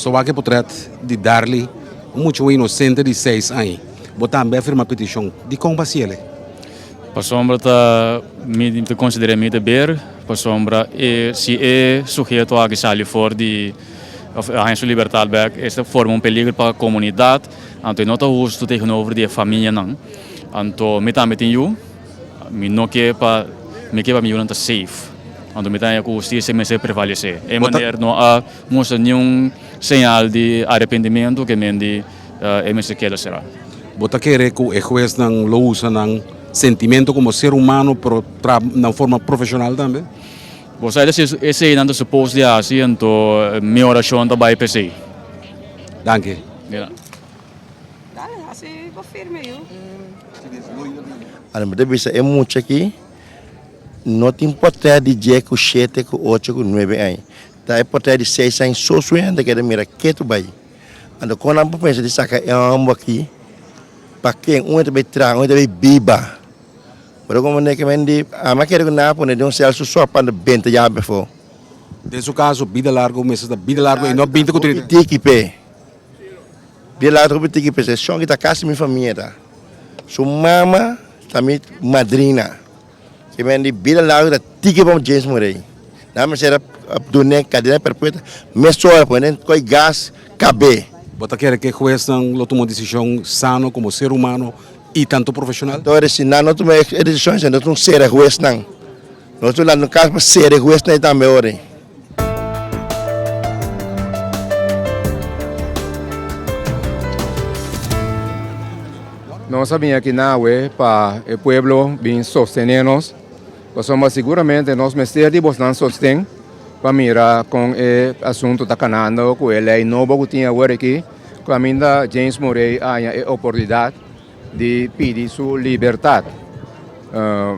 só há que portret de dar-lhe muito inocente de 6 anos. Botar também firma petição de compassiele. Para sombra te considera me beber, para sombra se é sujeito a que sai fora de agência Libertad Back, esta forma peligro para a comunidade, então não está justo tegenover de família não. Então me também tenho, me não quer para me não está safe. Então me tem que justiça me se prevalecer. É maneira não há mostra nenhum sinal de arrependimento que me de se quer será. Bota querer que o juez não lo usa não sentimento como ser humano, pero na forma profissional também. Você esse aí não suposto de assim, então minha oração também pensei. Danke. Ja. Dale, assim, confirme eu. Olha, mas bisa é muito aqui. Não tem importância de dia com 7, com 8, com 9 anos. Tá importância de 6 anos só suando que era mira que tu vai. Ando quando a pensa de sacar é um aqui. Para quem também traz, também biba. Pero como nem que mendi, a máquina que na pone de celso só para benta já before. Nesse caso, vida largo, meses da vida largo e não 20 com 30. Tiquipe. Vida largo tiquipe, se chão que tá casa minha família tá. Sua mama também madrina. Que mendi vida largo da tiquipe para James Murray. Na mas era doné cadeia perpétua, mas só põe coi gás cabe. Bota querer que o juez não tome decisão sano como ser humano e tanto profissional? Então, se não toma decisões, não toma ser juez não. Nós lá no caso para ser juez não também ore. Nós sabíamos que não é para o povo bem sostenernos, mas seguramente nós ministérios não sostêm para mirar com o assunto da canando, com a lei nova que tinha agora aqui, com a minha James Murray a oportunidade de pedir sua liberdade. A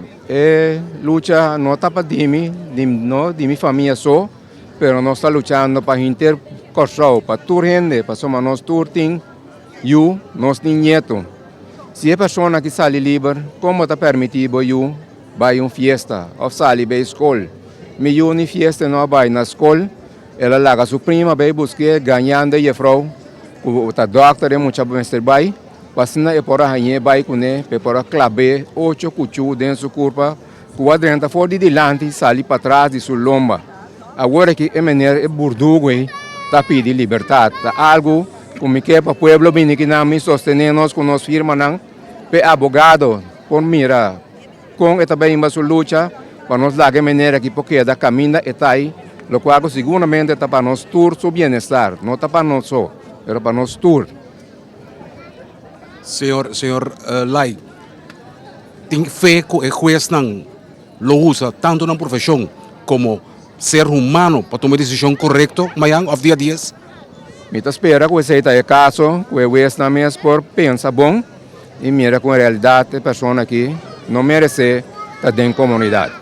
luta não está para de minha família só, mas nós estamos lutando para intercorrer, para toda gente, para somos nós turting, eu, nós neto. Se a pessoa que sai livre, como está permitido eu vai uma festa ou sai para a escola, me une festa não vai na escola, ela larga sua prima vai buscar ganhando e a frau, o doctor é muito bem vai, passando é para a vai com ele, para clave 8 cuchu dentro do corpo, o adrenta fora de delante sai para trás de sua lomba. Agora que é maneira é burdugo está pedindo liberdade, tá algo como que para o povo bem que não me sostener nós com nós firma não, pe abogado por mira com esta bem uma luta para nós dar a maneira que porque da caminho está aí, lo qual seguramente está para nós tur seu bem-estar, não está para nós só, mas para nós tur. Senhor Lai, tem fé que o juez não lo usa tanto na profissão como ser humano para tomar decisão correta, amanhã ou dia a dia? Me espera que você está em caso, que o juez não é por pensa bom e mira com a realidade a pessoa aqui não merece estar dentro da comunidade.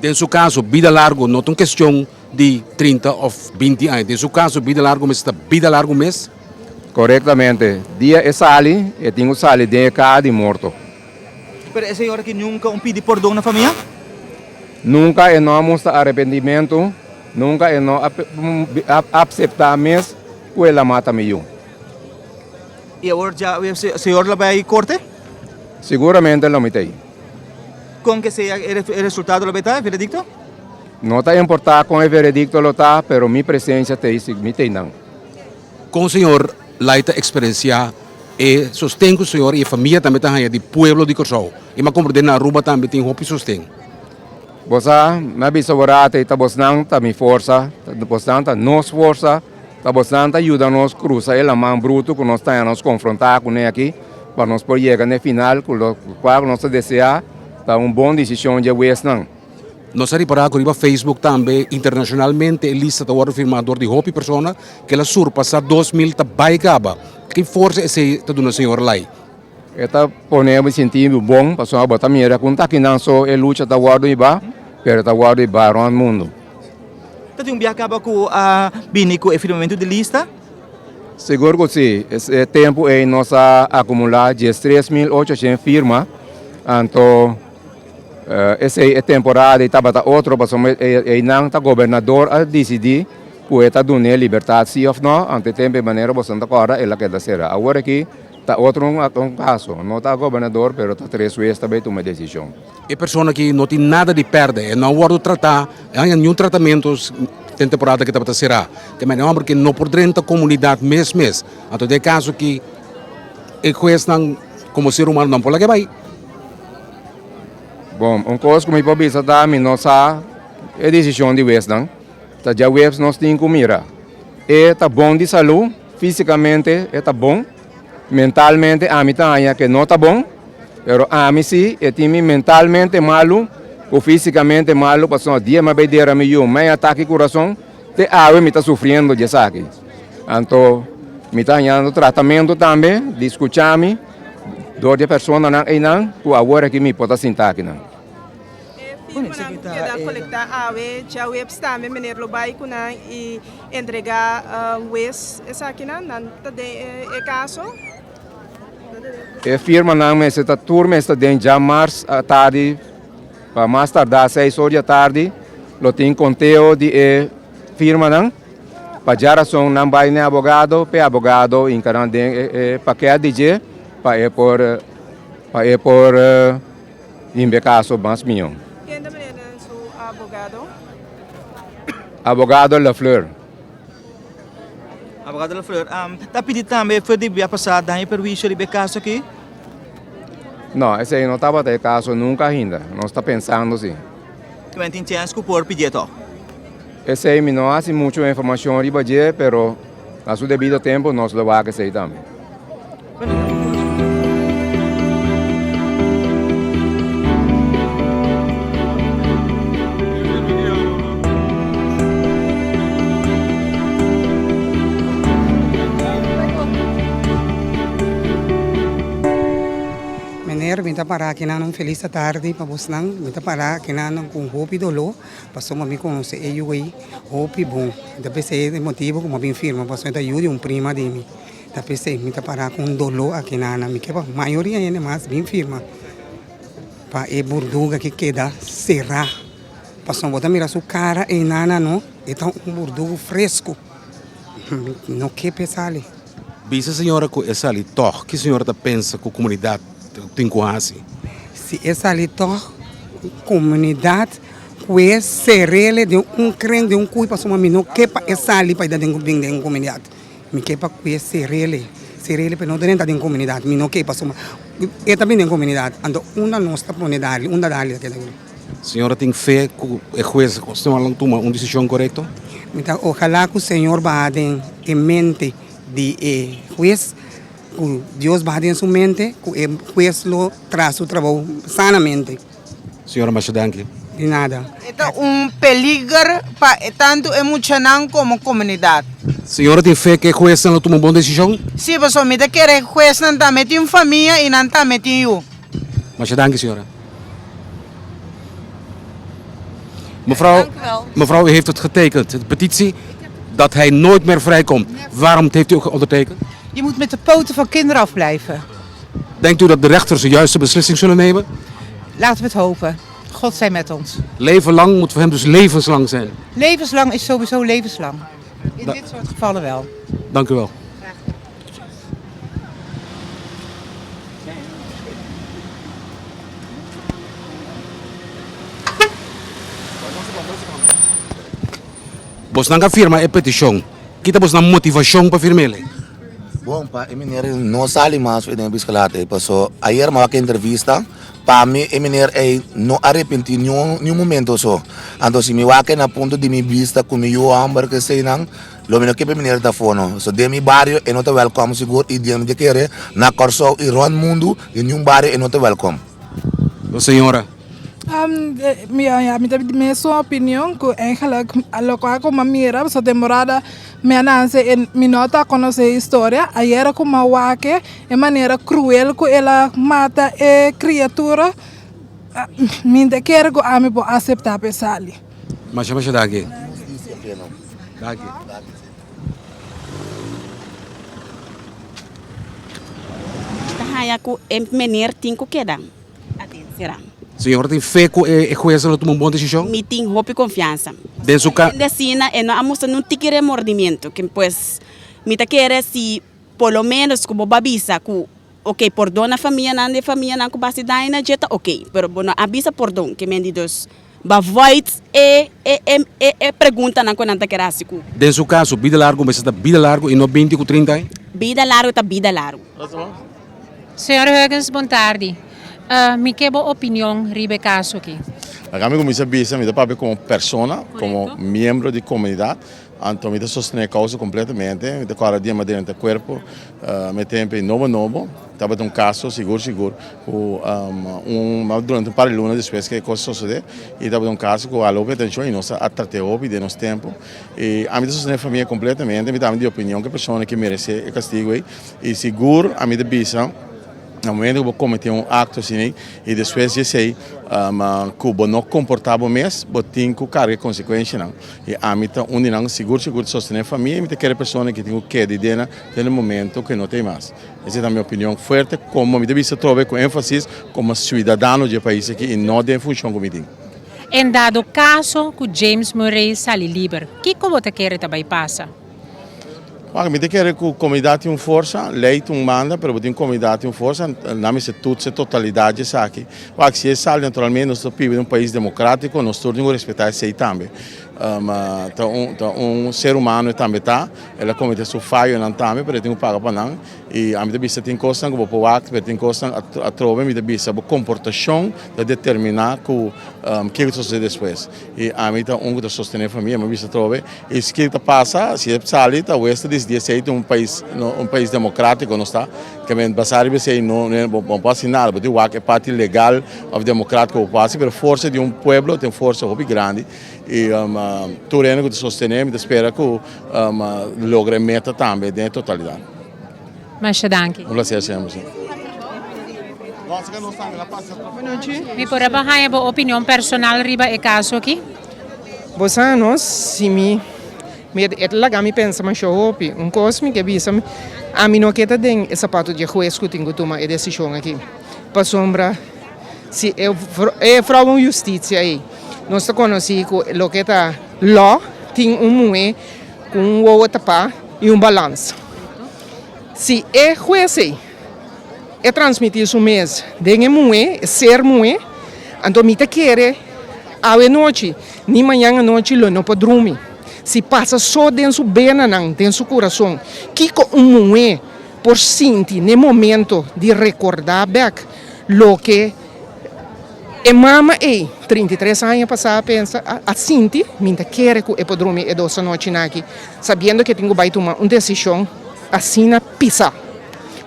Em seu caso, vida largo não é uma questão de 30 ou 20 anos. Em seu caso, vida largo mês está vida largo mês? Corretamente. Dia é sali e tenho sali de casa de morto. Pero a senhora que nunca pediu perdão na família? Nunca não mostra arrependimento, nunca não aceitar mesmo que ela mata meio. E agora já a senhora vai à corte? Seguramente não me tem. Com que seja o resultado da betade, veredicto? Não está importar com o veredicto lo tá, pero minha presença me tem não. Com o senhor Lai a experiência e sustém que o senhor e a família também está de pueblo de Corsau. E uma compreender na Aruba também tem roupa e sustém. Você, na bisaborata, está bostando, está me força, está bostando, está nos força, está bostando, ajuda nos cruzar ele mão bruto que nós estamos nos confrontar com ele aqui, para nós poder chegar no final, com o qual nós desejamos, está uma boa decisão de West não. Nós reparamos que no Facebook também, internacionalmente, a lista do firmador de roupa e persona, que ela surpassa 2.000 tabaigaba. Que força esse está do senhor Lai? Está ponendo sentido bom, para só botar mira, conta que não só é luta da guarda e ba, pero está guarda e ba no mundo. Então, acaba com a binico e firmamento de lista? Seguro que sim. Esse tempo é nós acumular 3.800 firmas, então essa temporada estava outro, mas não está governador a decidir Poeta dune liberdade sim ou não, ante tempo maneira você não acorda, ela quer ser. Agora aqui, tá outro um caso, não está governador, pero tá 3 vezes também uma decisão. É pessoa que não tem nada de perder, não pode tratar, não há nenhum tratamento tem temporada que está será. Também não porque não por dentro da comunidade mês. Então é caso que é questão como ser humano não pode que vai. Bom, coisa que me pode dizer também, não sabe, é decisão de West, não? Tá já West nós tem que mirar. É tá bom de saúde, fisicamente é tá bom, mentalmente a mim tá que não tá bom, pero a mim sim é time mentalmente malo ou fisicamente malo, passou dia mais bem a mim mais ataque coração, te ave me tá sofrendo de saque. Então, me tá ganhando tratamento também, de escutar-me, dor de pessoa não, que agora que me pode sentar aqui não. Firma na colectar ave, já o também meneer lobai kuna e entregar wes essa aqui não é caso. E firma não me está turma está dentro já março à tarde, para mais tardar 6 horas da tarde, lo tem conteúdo de firma não, para geração não vai nem abogado, pe abogado encarando para que DJ, para por em caso mais minho. Quem também é seu abogado? Abogado La Fleur. Abogado La Fleur, tá pedindo também foi de via passada aí para o de caso aqui? Não, esse aí não estava até caso nunca ainda, não está pensando assim. Também tem chance que por pedir to. Esse aí não há muita informação de budget, pero a seu devido tempo nós lo vamos a fazer também. Minta para que não feliz tarde para você não minta para que não com hope dolo passou uma me conhece eu aí hope bom depois é motivo como bem firma passou então eu prima de mim depois é minta para com dolo aqui na me que a maioria é mais bem firma para é burduga que queda será passou botar mira sua cara e nana não então burdugo fresco não que pesale. Bisa senhora com essa ali toh que senhora tá pensa com a comunidade tem quase. Se essa ali comunidade que serele de crente de cui para uma menor que para essa ali para dentro de comunidade me que para que serele para não dentro de comunidade me não que para uma é também de comunidade ando uma nossa comunidade uma dali daquela Senhora tem fé que o juiz costuma tomar uma decisão correta? Então ojalá que o senhor baden em mente de juiz Deus vai em sua mente, que o lo traz o trabalho sanamente. Senhora Machadanki. De nada. É peligro para tanto emocional como comunidade. Senhora tem fé que o juiz não toma uma boa decisão? Sim, pessoal, me quer que o juiz não está metendo família e não está metendo eu. Machadanki, senhora. Mevrouw, u heeft het getekend, de petitie, dat hij nooit meer vrijkomt. Waarom heeft u ondertekend? Je moet met de poten van kinderen afblijven. Denkt u dat de rechters de juiste beslissing zullen nemen? Laten we het hopen. God zij met ons. Leven lang moet voor hem dus levenslang zijn. Levenslang is sowieso levenslang. In dit soort gevallen wel. Dank u wel. Bos nanga firma e petição. Kita bos na motivação para firmar ele. Bom, pa, meneer, não sai mais o tempo escalado. Passou, ayer uma entrevista, para mim, meneer, não arrependi nenhum momento só. Então, se me vai na ponto de minha vista, como eu amo, que sei não, lo menos que meneer da fono. So, de mi barrio, eu não te welcome seguro, e de onde querer, na Corso, e Ron Mundo, e nenhum barrio, eu não te welcome. Senhora. Minha sua opinião que eigenlijk local como mira essa temporada me nasce em minota conhecer a história ayer como a wake de maneira cruel que ela mata a criatura me quer que a mim pode aceitar pesali Mas daqui daqui Tahaya ku meneer tinko kedang atin sirang Senhora tem fé que o juez não toma uma boa decisão? Me tem hope e confiança. Dentro do caso. Decina e não amusa não tem remordimento, que pues me ta querer se por lo menos como babisa que ok, perdona a família não base daina jeta ok, pero bueno avisa perdão que me diz void e pergunta não quando quer assim. Dentro do caso, vida largo, mas está vida largo e não 20 com 30 anos? Vida largo tá vida largo. Senhora Huygens, boa tarde. Me quer boa opinião ribe caso aqui. A mim começa a pensar, me dá para ver como persona, como membro de comunidade, então me dá sostener a causa completamente, me dá cada dia mais dentro do corpo, me tempo novo, estava um caso seguro, durante um par de lunas depois que a coisa sucedeu, e estava um caso com a louca atenção e nós atratou de nosso tempo, e a mim dá sostener a família completamente, me dá de opinião que a pessoa que merece o castigo e seguro a mim dá bisa. No momento que eu cometi acto assim, e depois eu sei que eu não comportava mais, eu tenho que carregar consequências. E a mim está não seguro sostener a família, e me quer pessoa que tenho que dedicar no momento que não tem mais. Essa é a minha opinião forte, como me deve se trovar com ênfase como cidadão de país aqui e não de função como tenho. Em dado caso que James Murray sale livre, o que você quer também passa? Mi quer que a comunidade tem força, lei tem manda, mas a comunidade tem força, não é tudo, a totalidade aqui. Se é sal, naturalmente, nós vivemos em um país democrático, nós temos que respeitar isso também. Ser humano também está, ela comete seu falho não também, mas tem que pagar para não. E a minha vista tem coisa que vou act, tem coisa a trovar, minha vista a comportação de determinar o que vai suceder depois. E a minha que sostener a família, minha vista trova, e se que passa, se é sali, tá oeste desse dia se é um país democrático, não está? Que a basar vai ser não passa nada, porque o é parte legal ou democrático passa, mas força de um povo tem força muito grande. E Tureno que sostener, me espera que logre a meta também na totalidade. Mas danke. Um prazer sempre. Me pode baixar a opinião personal riba e caso aqui? Você nós se me lá me pensa mas eu coisa que bisa a mim não quer tem esse sapato de juiz que tenho que tomar a decisão aqui. Para sombra se é fraude justiça aí. Nós conhecemos que o que está lá tem moe com outra pá e balanço. Se é juiz é transmitir isso mesmo, de moe, ser moe, então me quer a noite, nem manhã à noite não pode dormir. Se passa só dentro do bem, dentro do coração, que moe por sentir no momento de recordar back lo que e mama 33 anos passar pensa a Cinti, minta quer que eu possa dormir e 2 noites aqui, sabendo que tenho que tomar uma decisão assim na pisa.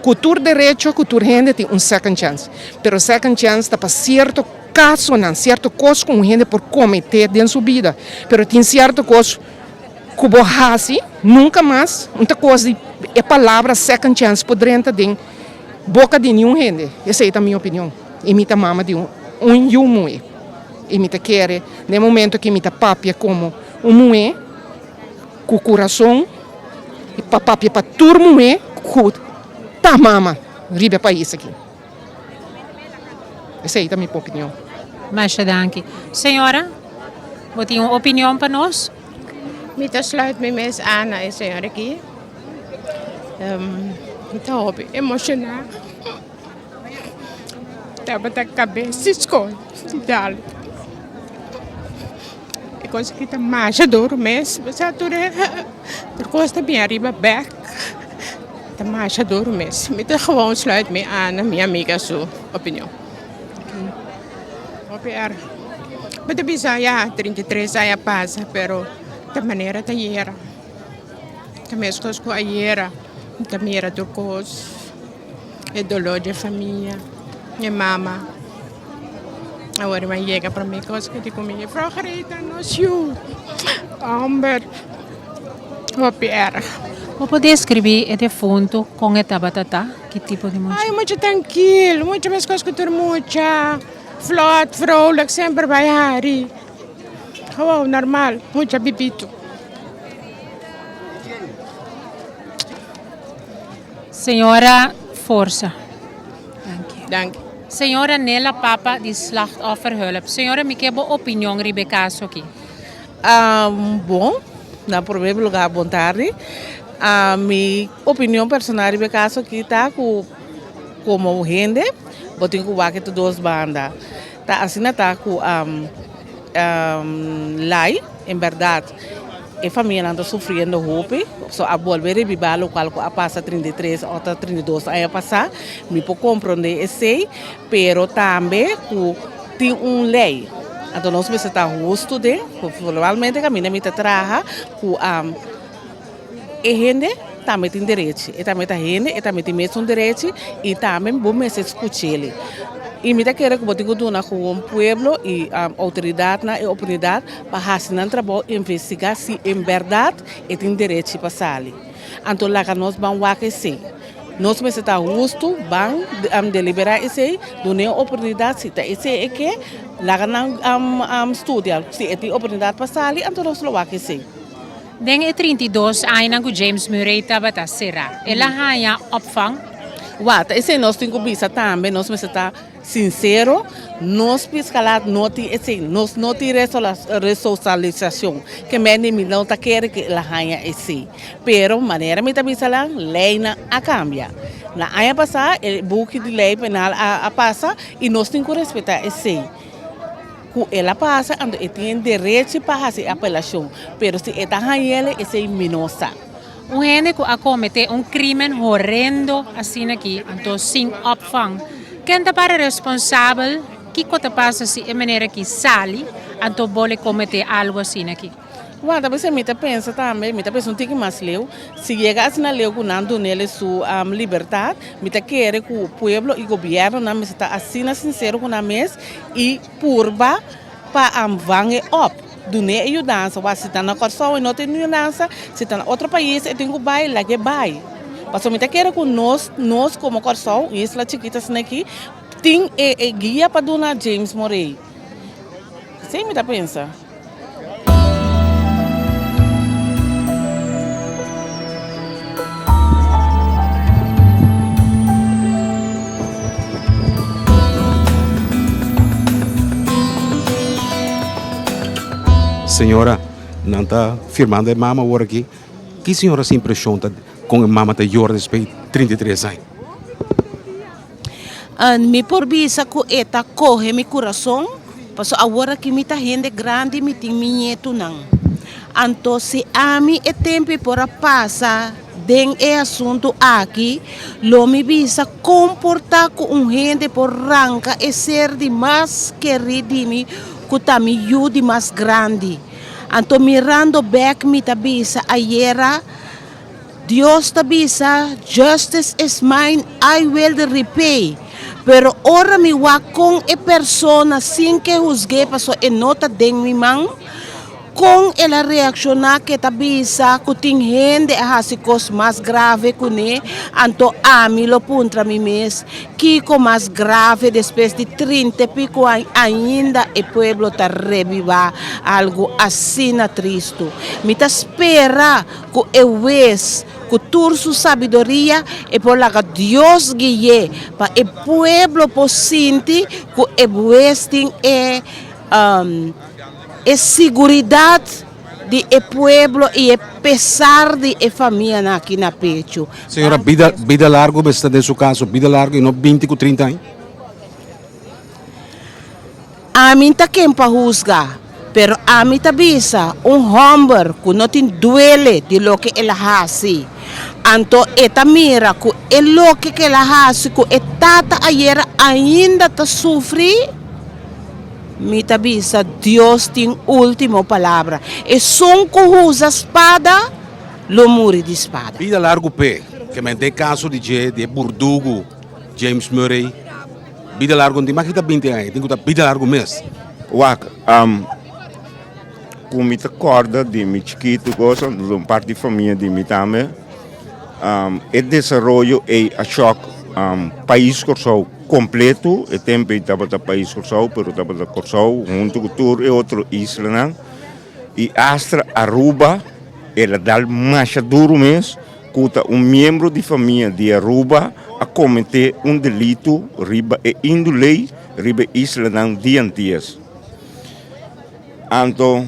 Cultura direito, cultura gente tem second chance, pero second chance está para certo caso, não certo coisa com gente por cometer dentro da sua vida, pero tem certo coisa que você nunca mais, outra coisa é palavra second chance por dentro de boca de nenhum gente. Essa é a minha opinião. E minha mama de moe. E me quer, no momento que me papia como moe, com o coração, e papia para turma moe, com a mama, riba país aqui. Essa é a minha opinião. Mas danke. Senhora, você tem uma opinião para nós? Me sluit me mes aan, senhora aqui. Estou emocionada. Estava da cabeça escolha. Dale. E consegui ter mais duro mesmo. Mas a dura costa bem arriba back. Tá mais duro mesmo. Me gewoon sluit me aan, minha amiga, sua opinião. Opiar. Mas a bisa já 33 anos passa, pero da maneira da era. Da mesma coisa com a era. Da maneira do coisa. E dolor de família. Minha mama. Agora vai chegar para mim coisa que digo minha Frau Greta nos you. Amber. Opiar. Você pode escrever esse fundo com esta batata? Que tipo de música? Ai, muito tranquilo. Muito mais coisa que tu muita. Flot, vrolijk, sempre vai hari. Gewoon normal, muito bibito. Senhora, força. Dank. Senhora Nela Papa de Slachtofferhulp. Senhora, me quer boa opinião sobre caso aqui? Bom, na primeiro lugar, boa tarde. A minha opinião personal sobre caso aqui está como rende, botem com o duas bandas. Tá assim está com lai, em verdade. A família anda sofrendo roupa, só a volver a viver o qual passa 33 ou 32 aí passar, me pode compreender esse, pero também tem lei. Então nós precisamos estar justo de, provavelmente a minha meta traga com a gente também tem direito, e também a gente também tem mesmo direito e também bom me escutar ele. E me dá querer que botigo dona com o pueblo e a autoridade na oportunidade para fazer um trabalho investigar se em verdade é tem direito para sair. Então lá que nós vamos aquecer. Nós precisamos estar justo, vamos deliberar esse, dar oportunidade se esse é que lá que nós estudar se tem oportunidade para sair, então nós vamos aquecer. Den 32 anos que James Murray estava a será. Ela ganha opvang. Wat, esse nós temos que pensar também, nós precisamos estar sincero, nós pescalar não tem ressocialização, que mesmo não tá querendo que ela ganha esse, pero maneira me tá pensar lei na a cambia, na aí passar o book de lei penal a passa e nós temos que respeitar esse. Ela passa, ela tem direito para fazer apelação, pero se ela ganha esse é minosa. Gente que comete crime horrendo assim aqui, então sem opvang. Quem está para responsável, que coisa passa se é maneira que sale, então pode cometer algo assim aqui? Guarda, você me pensa também, me pensa que mais leu, se chega assim na leu com nando nele sua liberdade, me quer que o povo e o governo não me está assim sincero com a mesa e purba para vangue op. Dune ajudança, se está na Corsol e não tem ajudança, se está em outro país, tem que vai lá que vai. Mas me quer que nós como Corsol, Isla Chiquitas aqui, tem guia para dona James Murray. Você me pensa? Senhora, não está firmando a mama agora aqui. Que senhora se impressiona com a mama de respeito 33 anos? Me por bisa que eta corre meu coração, porque agora que me tá gente grande, me tem minheto não. Então se a mim é tempo para passar den é assunto aqui, lo me bisa comportar com gente por ranca e ser de mais querido me que tá me ajude mais grande. Então mirando back me tá bisa ayer Deus tá bisa justice is mine, I will repay. Pero ora mi wa com e persona sin que juzgue paso e nota den mi man com ela reaccionar que tá bisa que tem gente a hasicos mais grave que ne anto a mi lo puntra mi mes que com mais grave depois de 30 pico ainda e pueblo tá reviva algo assim na tristo me tá espera que eu vez que tur su sabedoria e por la que Dios guie para o pueblo posinti que e vez tem e seguridade de o pueblo e pesar de a família aqui na pecho. Senhora, vida larga, mas está nesse caso, vida larga e não 20 com 30 anos? A mim tá quem para juzgar, pero a mim tá bisa homem que não tem duele de lo que ela hace. Então, eta mira que é lo que ela hace, que e tata ayer ainda tá sofrer. Me tabisa, Deus tem última palavra. E som que usa espada, lo muri de espada. Vida largo pé, que me tem caso de Burdugo, James Murray. Vida largo, não tem mais que 20 anos, tem que estar vida largo mesmo. Wak, como me acorda de mi chiquito, gosto de parte de família de mi também, o desenvolvimento é a choque, país Corsol completo, e tempo estava no país Corsol, pero estava no Corsol, junto com tour e outro isla, e Astra Aruba, ela dá mais duro mesmo, que membro de família de Aruba, a cometer delito riba e indulei riba isla ng diantias. Anto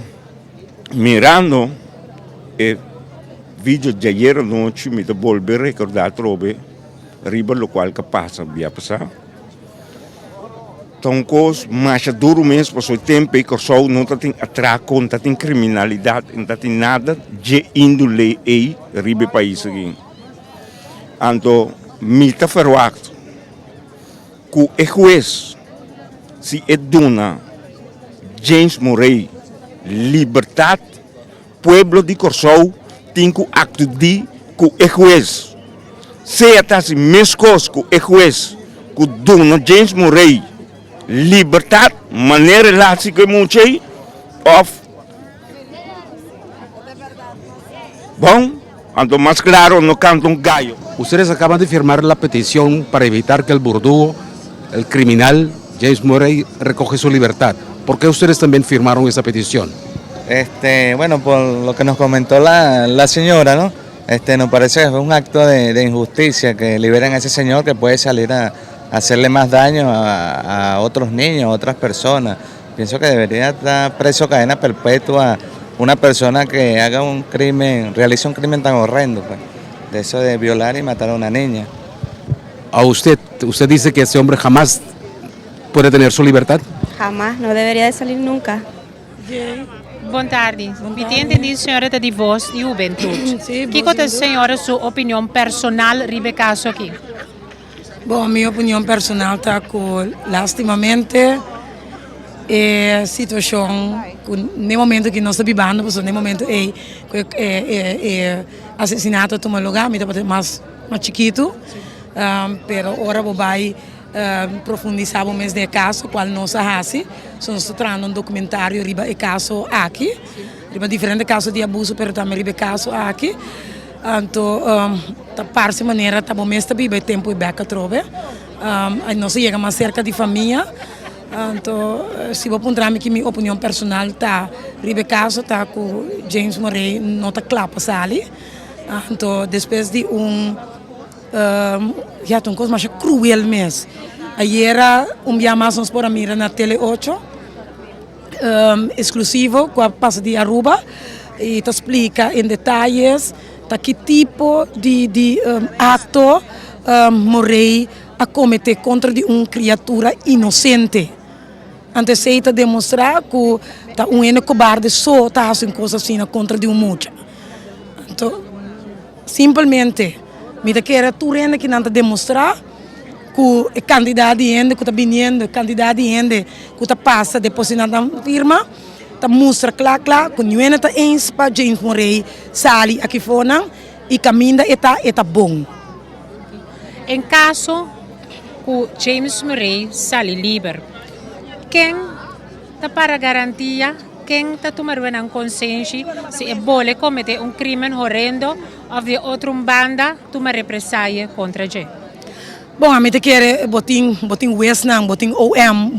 mirando e video de ayer noche mi te volver recordar trobe riba lo qual que passa via passar. Tonkos mas duro mês passou tempo e corso não tem atraco, não tem criminalidade, não tem nada de índole e ribe país aqui. Anto milta verwacht que o juez se eduna James Murray liberdade pueblo de Corsou tem que acto de que o juez se atasi mescos que o juez que dona James Murray libertad, maneira relatie que muchei of bom, ando más claro no canto un gallo. Ustedes acaban de firmar la petición para evitar que el burdugo, el criminal James Murray, recoge su libertad. ¿Por qué ustedes también firmaron esa petición? Bueno, por lo que nos comentó la señora, ¿no? Nos parece que es un acto de injusticia que liberen a ese señor que puede salir a hacerle más daño a otros niños, a otras personas. Pienso que debería estar preso cadena perpetua una persona que haga un crimen, realice un crimen tan horrendo, pues, de eso de violar y matar a una niña. ¿A usted dice que ese hombre jamás puede tener su libertad? Jamás, no debería de salir nunca. Boa tarde. Me entendi, a senhora está de voz e juventude. O que é a senhora, sua opinião personal sobre o caso aqui? Bom, minha opinião personal está com, lastimamente, a situação, no momento que nós estamos vivendo, no momento assassinato toma lugar, me está mais chiquito, pero agora vou profundizar mais de caso, qual nós fazemos. Estamos trazendo documentário sobre o caso aqui, sobre diferentes casos de abuso, mas também sobre o caso aqui. Então, da parte maneira, tá bom, mesmo vive tempo e beca trove. Nós chegamos mais cerca de família. Então, se vou apontar que minha opinião personal tá, sobre o caso tá com James Murray não tá claro para ali. Então, depois de já tem coisa mais cruel mesmo. Ayer dia mais nós por mira na Tele 8, exclusivo, com a passa de Aruba, e te explica em detalhes tá que tipo de ato Murray a cometer contra de uma criatura inocente. Antes de demonstrar que tá cobarde só tá fazendo coisas assim contra de mucha. Então, simplesmente, me quer tu rende que não tá demonstrar que a candidato que está vindo, candidato que está passa depositando na firma, tá mostra claro que não está para James Murray sair aqui fora e caminha está bom. Em caso que James Murray sai livre, quem está para garantia, quem está tomando uma consciência se é bom cometer crime horrendo ou de outra banda tomar represália contra ele? Bom, a mim te quer botin Westnam, botin OM,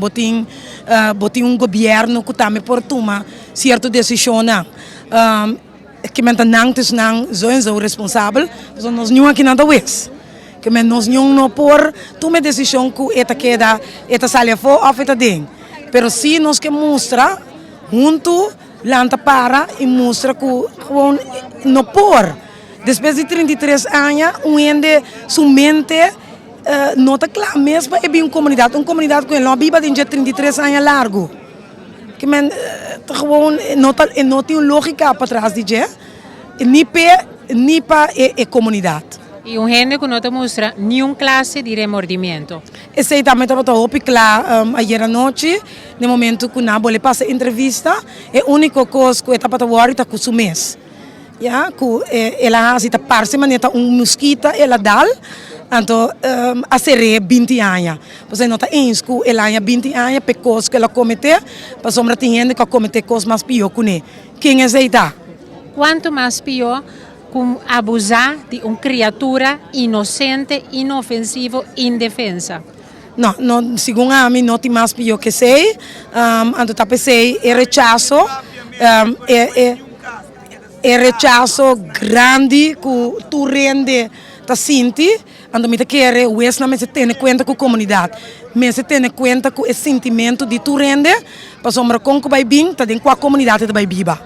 botin governo que também por tomar certa decisão que men não são responsável, nós não aqui nada West. Que men nós não por tomar decisão que eta saia fora ou eta dentro. Pero se nós que mostra junto lanta para e mostra que gewoon não por. Depois de 33 anos, ende sua mente nota claro mesmo é bem uma comunidade que não vive de 33 anos largo. Que men gewoon não tem lógica para trás de je, nem para a comunidade. E gente que não te mostra nenhuma classe de remordimento. Esse também estava muito claro ayer à noite, no momento que não pode passar entrevista, é a única coisa que estava worried com o mês. Ja, que ela está parece maneira mosquito ela dá, então a ser 20 anos. Você não está ens que ela tem 20 anos por coisas que ela cometeu, para sombra tem gente que comete coisas mais pior que ele. Quem é esse? Quanto mais pior com abusar de uma criatura inocente, inofensiva, indefensa. Não, segundo a mim, não tem mais pior que sei. Então, tá pensei, é rechaço, é rechaço grande que tu rende, tá sente, Ando me te quere West na me se tiene cuenta com a comunidade. Me se tiene cuenta com esse sentimento de tu rende, para sombra com que vai bem, tá dentro com a comunidade da vai biba.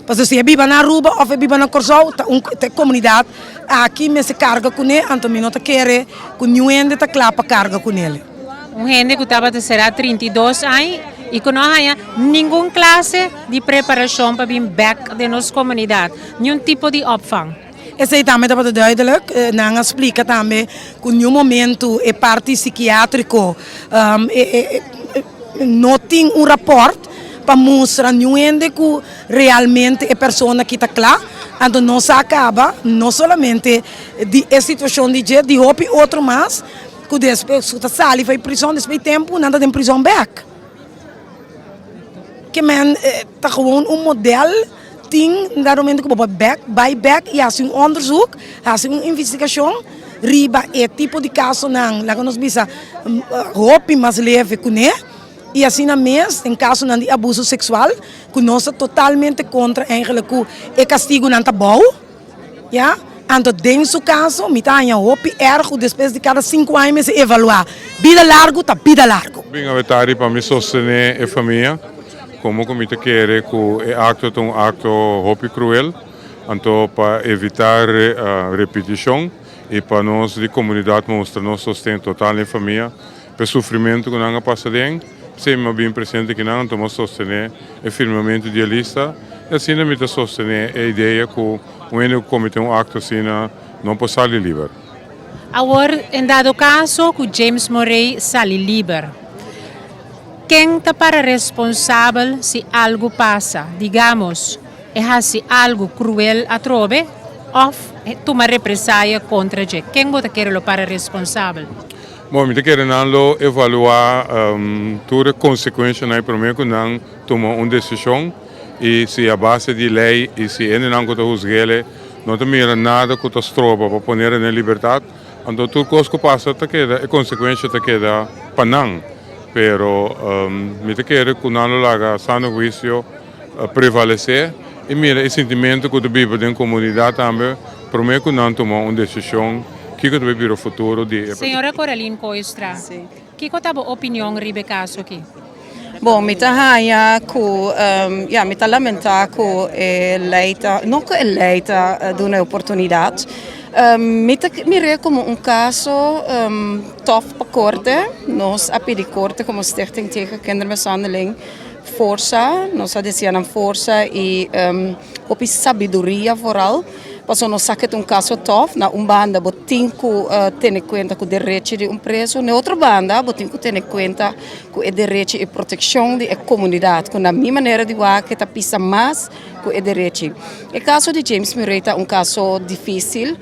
Para se é biba na Aruba ou é biba na Corsol, tá comunidade aqui me se carga com ele, então me não te quere com nenhum ende tá clapa carga com ele. Gente que estava a ser 32 anos e que não há nenhuma classe de preparação para vir back de nossa comunidade, nenhum tipo de opvang. Esse aí também está duidelijk, não explica também que em um momento é parte psiquiátrico, não tem rapport para mostrar onde que realmente é pessoa que está lá, então não se acaba, não somente a situação de hope, outro mais, que depois que sai para prisão, depois tempo, nada de prisão back. Que men está gewoon modelo ting no momento que vai back e faz onderzoek, faz investigação, riba é tipo de caso não, lá que nós bisa roupa mais leve com ele, e assim na mês em caso de abuso sexual, que nós totalmente contra eigenlijk o castigo não tá bom, ja? Então dentro do caso, me tá em roupa ergo depois de cada 5 anos se evaluar, vida largo tá vida largo. Bem aventare para me sostener a família. Como o comitê quer que o acto é roupa cruel, então para evitar a repetição e para nós de comunidade mostrar nosso sustento total na família, para o sofrimento que não passa bem, sempre bem presente que não estamos sostener o firmamento idealista e assim não me sostener a ideia que o comitê acto assim não pode sair livre. Agora, em dado caso, que James Murray sai livre. Quem está para responsável se algo passa? Digamos, se algo cruel a trove, ou toma represália contra ele. Quem você quer para responsável? Bom, eu quero evaluar todas as consequências para mim que não toma uma decisão e se a base de lei e se ele não está juzgado, não tem nada que está tropa para pôr na liberdade, então tudo coisa que passa, a consequência está queda para não. Pero me te quero que não haja sano juízo prevalecer e mira o sentimento que tu vive dentro da comunidade também para mim que não tomar uma decisão que vai vir o futuro de. Senhora Coraline Coistra, que qual é a opinião sobre o caso aqui? Bom, me tá que me tá lamentar que leita, não que leita de uma oportunidade. Me como caso tof para corte, nós a pedir corte como Stichting tegen Kindermishandeling força, nós a dizer força e op sabedoria vooral. Passo nós saque caso tof na banda botin que tem conta com o direito de preso, na outra banda botin que tem conta com o direito e proteção da comunidade, com a minha maneira de ver que tá pisa mais com o direito. O caso de James Murray é caso difícil,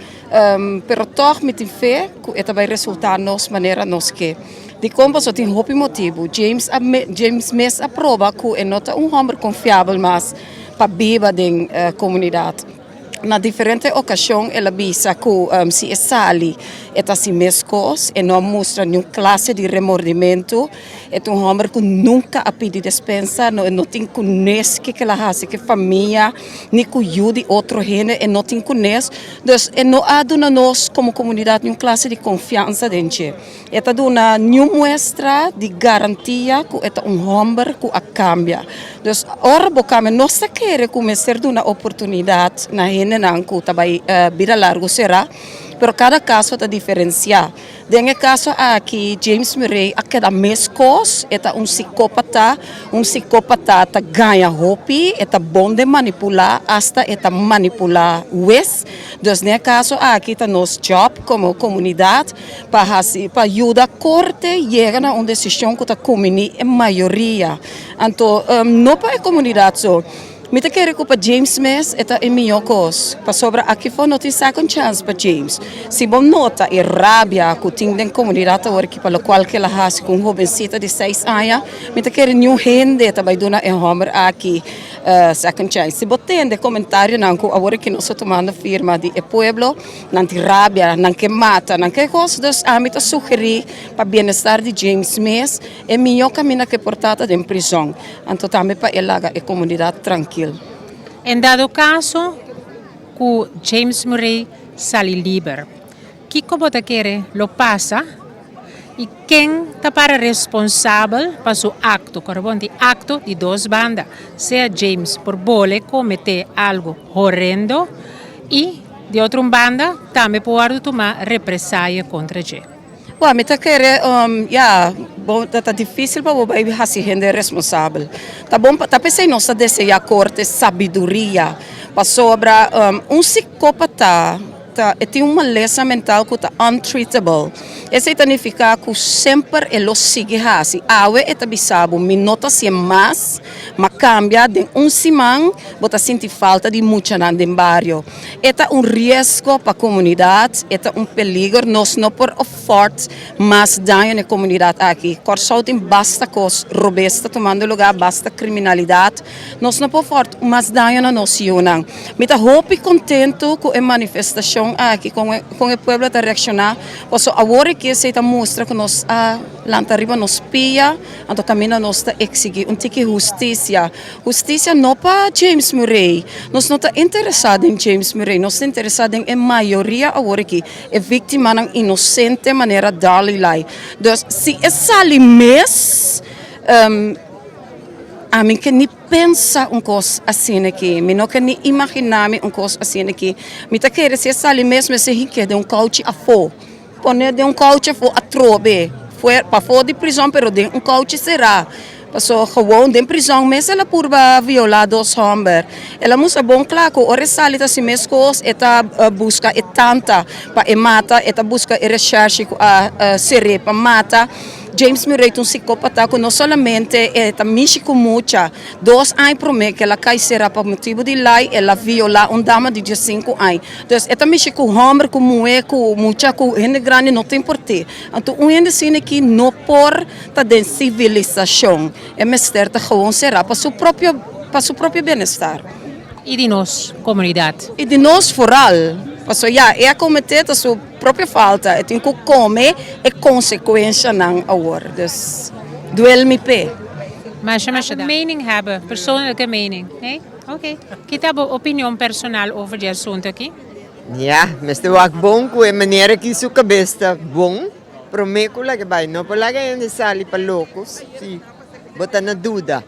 pero toch me tem fé que vai resultar nos maneira nos que de como só tem hope motivo. James mesmo aprova que é nota homem confiável mas para viver da comunidade. Na diferente ocasião ela visa que se sali eta si mescos e não mostra nenhuma classe de remordimento é homem que nunca a pedir dispensa não tem conhece que ela faz que família nem que ajude outro gente e não tem conhece então não há dona nós como comunidade nenhuma classe de confiança dentro eta dona nenhuma muestra de garantia que é homem que a cambia então ora bocame não se quer começar de uma oportunidade na gente não que também vida largo será pero cada caso está diferenciado. Nesse caso aqui, James Murray, aquela mescos, é psicopata tá ganha roupa, é bom de manipular, hasta é manipular West. Então, nesse caso aqui está nosso job como comunidade para ajudar a corte a chegar a uma decisão que a comunidade é maioria. Então, não para a comunidade só. Me te quero que James Mess é a minha coisa. Para sobre aqui foi não tem second chance para James. Se bom nota e rabia que tem na comunidade que para qual que ela faz com uma jovencita de 6 anos, me te quero nenhum gente também dona é homem aqui second chance. Se botem de comentário não que agora que nós tomando firma de pueblo, não tem rabia, não que mata, não que coisa dos âmbitos sugerir para bem-estar de James Mess é melhor caminho que portada de prisão. Então também para ela a comunidade tranquila. Em dado caso, que James Murray sai livre, Kiko bota quer lo passa e quem está para responsável para o acto, corresponde acto de duas bandas, seja James por bole cometer algo horrendo e de outra banda também pode tomar represália contra ele. Well, me tá querer, tá difícil para o baby assim gente responsável. Tá bom, tá pensei nossa desse a corte sabedoria para sobre psicópata. Tem uma lesão mental que está untreatable. Isso significa que sempre ele sigue assim. Awe é bisabo, me nota se mais, mas cambia de semana, bota sentir falta de muita na no barrio. É risco para a comunidade, é perigo, nós não por forte mais dano na comunidade aqui. Corsau tem basta coisa robusta tomando lugar, basta criminalidade, nós não por forte mais dano na noção. Me está hope contento com a manifestação aqui com o povo a reaccionar, posso agora que se mostra que nós lá arriba nos pia, então caminho nós está exigir justiça. Justiça não para James Murray. Nós não está interessado em James Murray, nós estamos interessados em maioria agora que é vítima de inocente maneira de lá. Então, se essa mês a mim que nem pensa coisa assim aqui, me não que nem imaginar coisa assim aqui. Me tá querendo se essa mesmo se rique de coach a fo, poner de coach a fo a trobe, foi para fora de prisão, pero de coach será. Passou gewoon de prisão, mas ela por violar dos homens. Ela musa bom claro, ora sali ta si mescos, eta busca e tanta para mata, eta busca e recherche a serie para mata. James Murray é psicópata que não somente está mexico mucha, 2 anos por mês que ela cai será por motivo de lei, ela viola dama de 5 anos. Então, está mexico homem como é, com mucha, com gente grande não tem porquê. Então, gente assim que não por tá de civilização, é mestre tá gewoon será para seu próprio bem-estar. E de nós, comunidade. E de nós foral. Passo é cometer a sua própria falta, tem que comer é consequência não agora. Dus duel-me pé. Mas mening hebben, persoonlijke mening. Hey? Oké. Kita hebben opinião personal over die assunto aqui? Ja, mas eu acho bom que a maneira que isso cabeça bom, prometo que vai não para lá que sali para loucos, sim, bota na dúvida.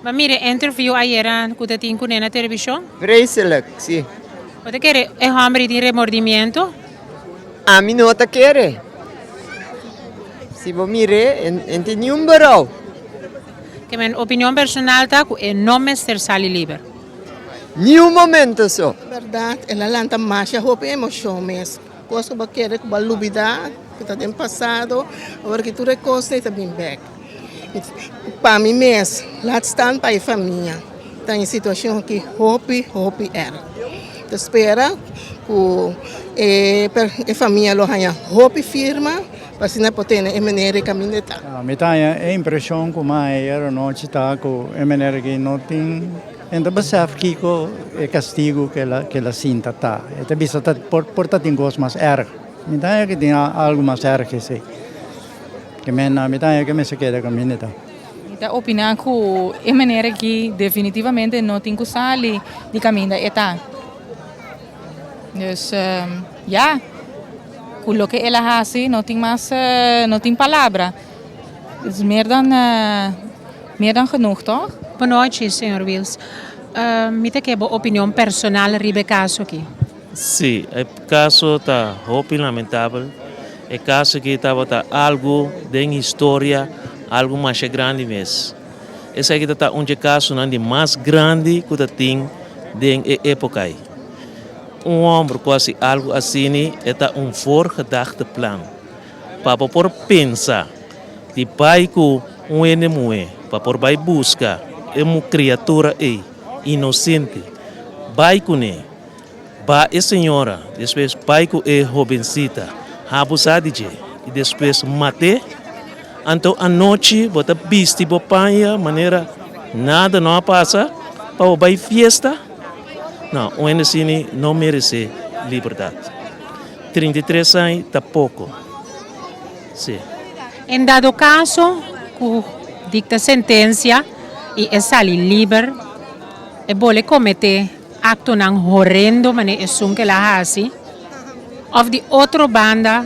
Mas mire, interview ayer que tinha com na televisão? Vreselijk, sim. Você quer é homem de remordimento? A mim não tá querer. Se vou mirar, não tem nenhum barão. Que minha opinião personal tá que não me ser sali livre. Nenhum momento só. Verdade, ela lanta mais a roupa emoção mesmo. Coisa que quer com a lubida que está no passado, agora que tu recosta e tá bem back. Para mim mesmo, lá está para a família. Está em situação que hope era. Espera que a família lo hanya hope firma para se não poder a maneira caminhar. Me tenho a impressão que mais era noite tá com a maneira que não tem ainda percebe que o castigo que ela sinta tá. Então bisa tá por tá tem coisas mais erro. Me tenho que tem algo mais erro que sei. Que me tenho que me se queda caminhar. Então opinar que a maneira que definitivamente não tem que sair de caminhar é tá. Dus com o que ela faz, não tem mais, não tem palavra. É meer dan genoeg, toch? Boa noite, Sr. Wills. Me tem que uma opinião personal sobre o caso aqui. Sim, o caso está muito lamentável. É caso que estava algo de história, algo mais grande mesmo. Esse aqui está caso mais grande que tem de época aí. Homem quase algo assim é voorgedachte plan. Para por pensar de pai que enemy, para por vai buscar uma criatura inocente, vai com ele, vai a senhora, depois pai que é jovencita, abusar de e depois mate. Então a noite bota viste bopanha maneira nada não passa, para vai festa. Não, o Enesini não merece liberdade. 33 anos está pouco. Sim. Em dado caso, que dicta sentença e é sair livre, é bole cometer acto não horrendo, mas é que ela faz. Of die outra banda,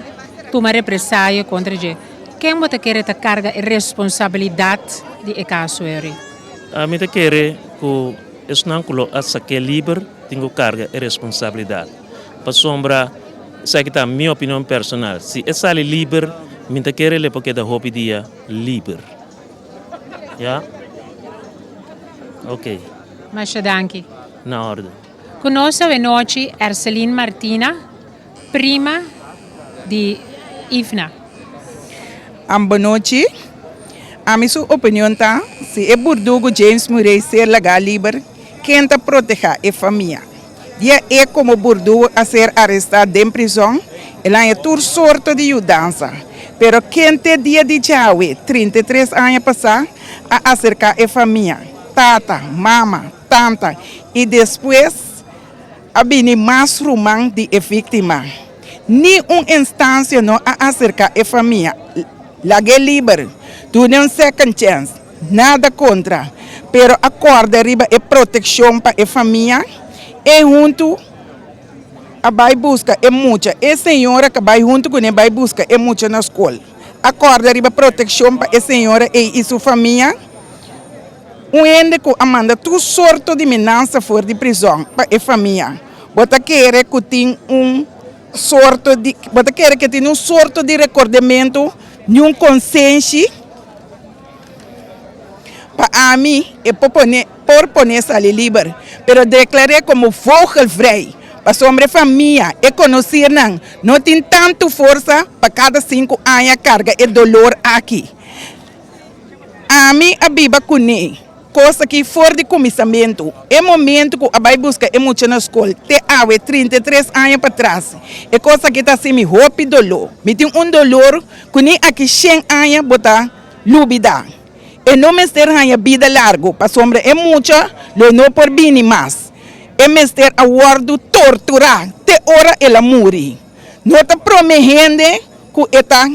toma represália contra je. Quem você quer te carga a responsabilidade de caso eri? A mim te quer que es não colo a saque livre, tenho carga e responsabilidade. Para sombra, sei que tá minha opinião personal. Se é sale livre, mim te quer le porque da hobby dia livre. Ja? Ok. Mas danke. Na ordem. Conosco oggi Erceline Martina, prima di IFNA. Boa noite. A minha opinião tá, se é burdugo James Murray ser legal livre, quem tá proteger a família. Dia é como burdugo a ser arrestado em prisão, ele é toda sorte de mudança. Pero quem tem dia de Jawe, 33 anos passar, a acercar a família, tata, mama, tanta, e depois a bini mais rumang de a vítima. Ni instância não a acercar a família. Lage livre, tu não second chance, nada contra, pero acorda riba e proteção para a família, e junto a vai busca é muita, e senhora que vai junto com ele vai busca é muita na escola. Acorda riba proteção para a senhora e sua família, onde que amanda tu sorto de menança fora de prisão para a família. Bota querer que tem sorto de, bota querer que tem sorto de recordamento, nenhum consciência para mim é por poner sair livre, pero declarei como vogelvrij. Para sobre família e conhecer não tem tanto força para cada 5 anos carga e dolor aqui. A mim a biba cune, coisa que fora de comissamento, é momento que a vai buscar emoção na escola, te ave 33 anos para trás, é coisa que está semi roupa dolor, me tem dolor que nem aqui 100 anos botar lubida, e não me ter a vida largo, para sombra é muita, lo não por bem mais. É mestre a guardo torturar, te ora ela muri. Não está prometendo que eta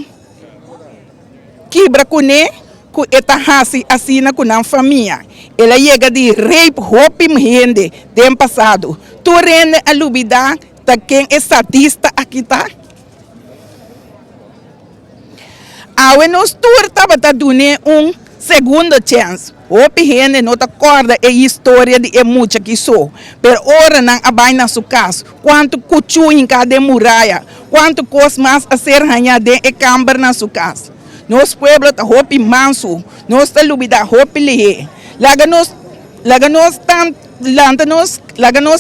quebra com ne, que eta hasi assina com a família. Ela chega de rape, roupa gente do passado. Tu rende a lubida, tá quem é sadista aqui tá? Awe nos turta bata dune segunda chance. Hopi gente não acorda a história de muita que sou. Pero ora não abai na sua casa. Quanto cuchu em cada muralha. Quanto coisa mais a ser ranhada e câmara na sua casa. Nos pueblo tá hopi manso. Nos tá lubida hopi lihe. Laga nos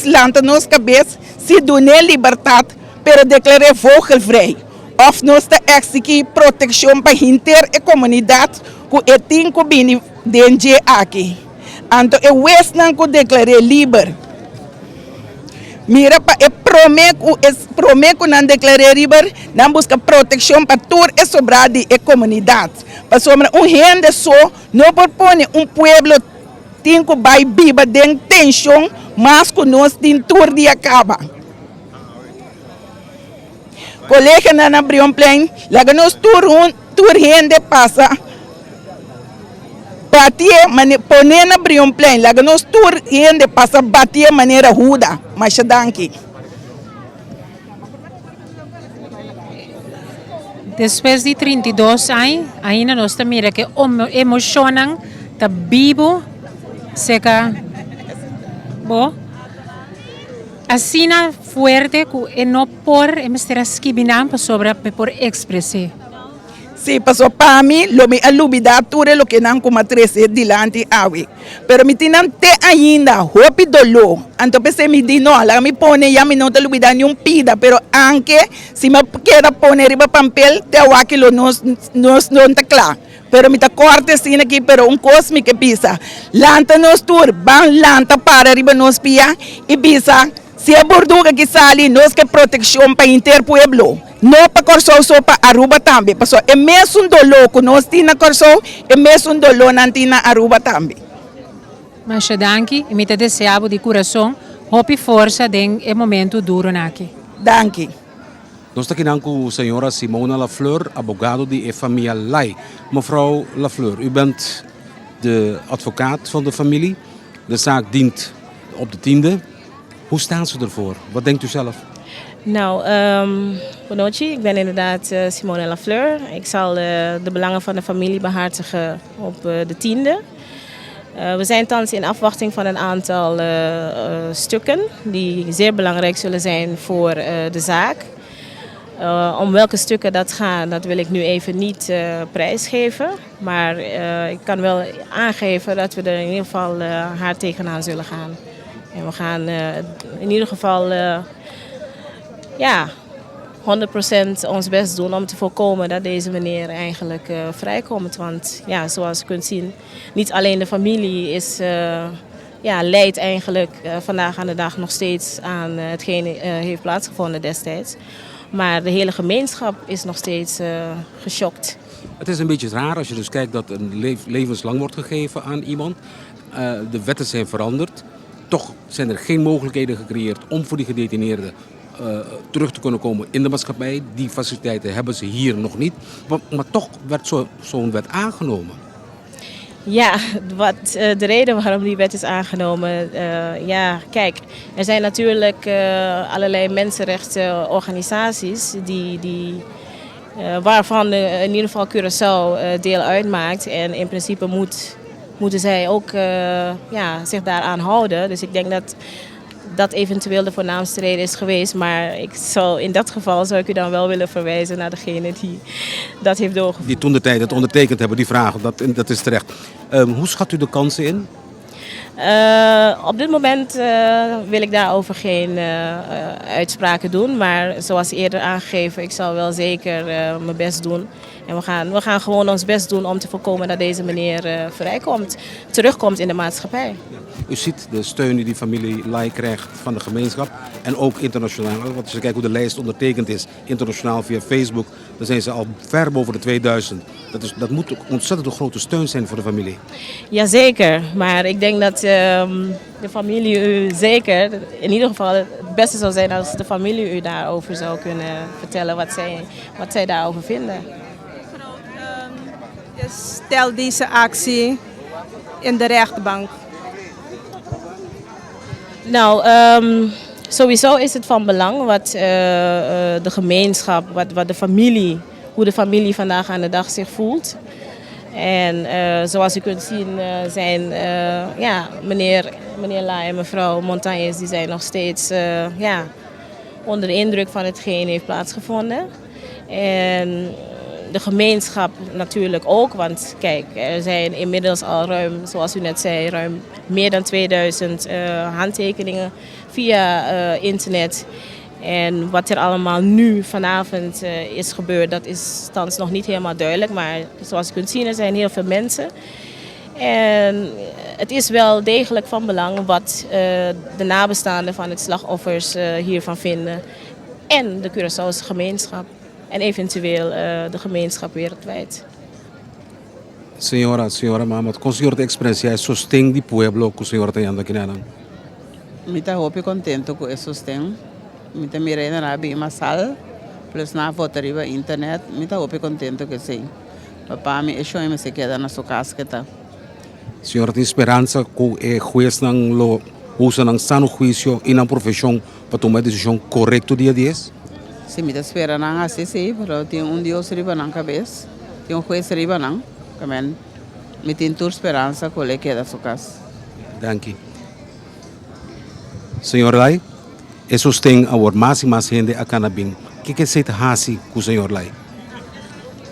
lanta nos cabeça se dune liberdade. Pero declare vogelvrij. Of nos tá executar proteção para inter a comunidade. Que tem que vir dentro aqui. Então, eu não declarei livre. Mira, prometo que não declarei livre, não busca proteção para toda a sobrada da comunidade. Para sobre gente só, não propõe pueblo tem que vai viver dentro de tensão, mas que nós temos tudo de acaba. Colega na Brion Plain, lá que nós tudo gente passa. Batia, poner na Brion Plain, lá que nós tur gente passa batia maneira ruda, mas danke. Depois de 32 anos, ainda nós mira que emocionam, tá vivo, seca, bo. Assim forte que não por emestrar esquibinar sobre por expressar. Sí, pasó para mí, lo me alubida ture lo que nan como 13 dilante awe. Pero mi tinan te ainda, hopi dolor. Entonces se me di no, la me pone ya mi no te alubida ni un pida, pero aunque si me quiera poner riba papel, te awaki lo no te claro. Pero mi ta corte sin aquí, pero un cosmi que pisa. Lanta nos tur, van lanta para riba nos pia y pisa. Se é borduga que sale, nós que proteção para interpueblo. Não para corso só para Aruba também. Pessoal, é mesmo dolor que nós temos corso, é mesmo dolor na tina Aruba também. Mas danke, e me te deseavo de coração, hope força den é momento duro aqui. Danke. Nós estamos aqui com a senhora Simona Lafleur, abogado de família Lai. Mevrouw Lafleur, u bent de advocaat van de familie. De zaak dient op de 10e. Hoe staan ze ervoor? Wat denkt u zelf? Nou, Bonochi, ik ben inderdaad Simone Lafleur. Ik zal de belangen van de familie behartigen op de 10e. We zijn thans in afwachting van een aantal stukken die zeer belangrijk zullen zijn voor de zaak. Om welke stukken dat gaan, dat wil ik nu even niet prijsgeven. Maar ik kan wel aangeven dat we er in ieder geval hard tegenaan zullen gaan. En we gaan in ieder geval 100% ons best doen om te voorkomen dat deze meneer eigenlijk vrijkomt. Want ja, zoals u kunt zien, niet alleen de familie lijdt eigenlijk vandaag aan de dag nog steeds aan hetgeen heeft plaatsgevonden destijds. Maar de hele gemeenschap is nog steeds geschokt. Het is een beetje raar als je dus kijkt dat een levenslang wordt gegeven aan iemand. De wetten zijn veranderd. Toch zijn er geen mogelijkheden gecreëerd om voor die gedetineerden terug te kunnen komen in de maatschappij. Die faciliteiten hebben ze hier nog niet. Maar toch werd zo'n wet aangenomen. Ja, de reden waarom die wet is aangenomen, kijk, er zijn natuurlijk allerlei mensenrechtenorganisaties waarvan in ieder geval Curaçao deel uitmaakt. En in principe moeten zij ook zich daaraan houden. Dus ik denk dat eventueel de voornaamste reden is geweest. Maar in dat geval zou ik u dan wel willen verwijzen naar degene die dat heeft doorgevoerd. Die toen de tijd het ondertekend hebben, die vragen, dat is terecht. Hoe schat u de kansen in? Op dit moment wil ik daarover geen uitspraken doen. Maar zoals eerder aangegeven, ik zal wel zeker mijn best doen. En we gaan gewoon ons best doen om te voorkomen dat deze meneer terugkomt in de maatschappij. U ziet de steun die familie Lai krijgt van de gemeenschap en ook internationaal. Want als je kijkt hoe de lijst ondertekend is, internationaal via Facebook, dan zijn ze al ver boven de 2000. Dat moet ook ontzettend een grote steun zijn voor de familie. Jazeker, maar ik denk dat de familie u zeker, in ieder geval het beste zou zijn als de familie u daarover zou kunnen vertellen wat zij daarover vinden. Stel deze actie in de rechtbank. Nou, sowieso is het van belang wat de gemeenschap, wat de familie, hoe de familie vandaag aan de dag zich voelt. En zoals u kunt zien zijn meneer Lai en mevrouw Montañez, die zijn nog steeds onder de indruk van hetgeen heeft plaatsgevonden. En de gemeenschap natuurlijk ook, want kijk, er zijn inmiddels al ruim, zoals u net zei, ruim meer dan 2000 handtekeningen via internet. En wat er allemaal nu vanavond is gebeurd, dat is thans nog niet helemaal duidelijk. Maar zoals u kunt zien, er zijn heel veel mensen. En het is wel degelijk van belang wat de nabestaanden van het slachtoffers hiervan vinden. En de Curaçaose gemeenschap. En eventueel de gemeenschap wereldwijd. Senhora Mamat, com o senhor tem experiência, sostém de pueblo com o senhor tem andando aqui na Mita hopi contento com esse sostém. Mita mirei na bem masal, plus na foto riba internet. Mita hopi contento que sim. Papá me achou me se queda na sua casa que tá. Senhora tem esperança que o juiz não lo usa num sano juízo e na profissão para tomar a decisão correta dia a dia? Se me espera não assim sim, pero tem Deus riba na cabeça, tem juiz riba não, também me tem toda esperança que ele queda na sua casa. Dank u. Senhor Lai, isso tem a mais e mais gente a canabim. O que você faz com o senhor Lai?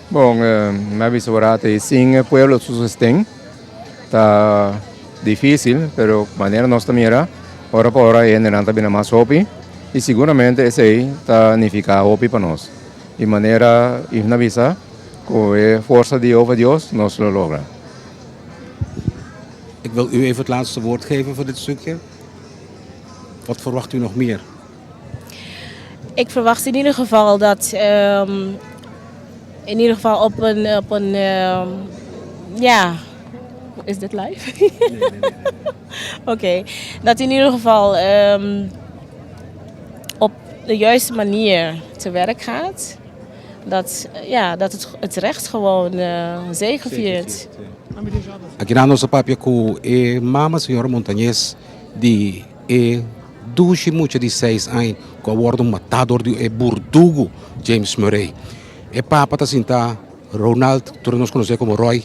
Bom, me visorate sim, o pueblo sustém. Está difícil, pero maneira nós também era, hora por hora ainda não está bem mais hopi. E seguramente esse aí está significa hopi para nós. De maneira, e na visa, com a força de Deus, nós lo logra. Ik wil u even het laatste woord geven voor dit stukje. Wat verwacht u nog meer? Ik verwacht in ieder geval dat op een is dit live? Nee. Oké. Dat in ieder geval op de juiste manier te werk gaat. Dat het recht gewoon zegeviert. Aqui na nossa papia com a mama senhora Montañez de duas muitas de 6 anos que aborda um matador de Burdugo, James Murray. E papa tá sinta Ronald, que nós conhecemos como Roy,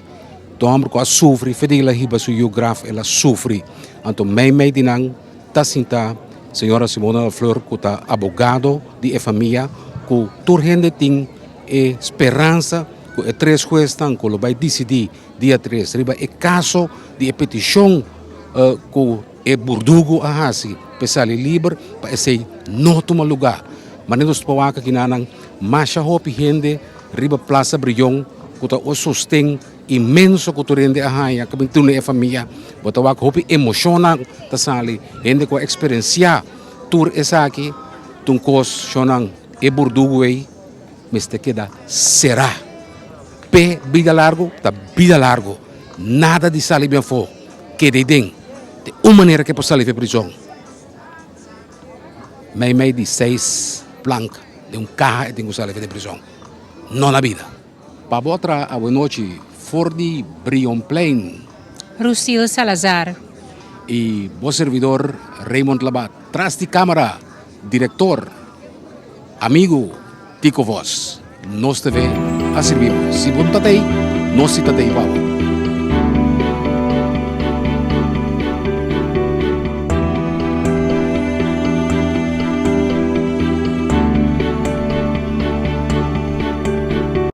tomar que sofre, fedela hiba su geograf, ela sofre. Então, mei dinang, tá sinta senhora Simona Flor, que tá abogado de família, que turhende tem esperança, que três questões, que vai decidir dia 3, riba é caso de petição que Burdugo a hasi, pessoal livre, para esse não tomar lugar. Mas nós pawaka kinanang masha hopi gente riba Plaza Brillon, que tá o sustém imenso que tu rende a haya, que tu ne família, bota wak hopi emocional, tá sali, gente com experiência, tur essa aqui, tum cos shonang Burdugo ei, mas te queda será. P vida largo, tá vida largo, nada de salir bem fo, que de uma maneira que pode sair da prisão. Mei de 6 plancas de carro e tem que sair da prisão. Não na vida. Para outra, a boa noite, Fordi Brion Plain. Rusil Salazar. E bom servidor Raymond Labat. Tras de câmara, diretor, amigo Tico Voz. Nós te vê a servir. Se você está aí, nós estamos aí,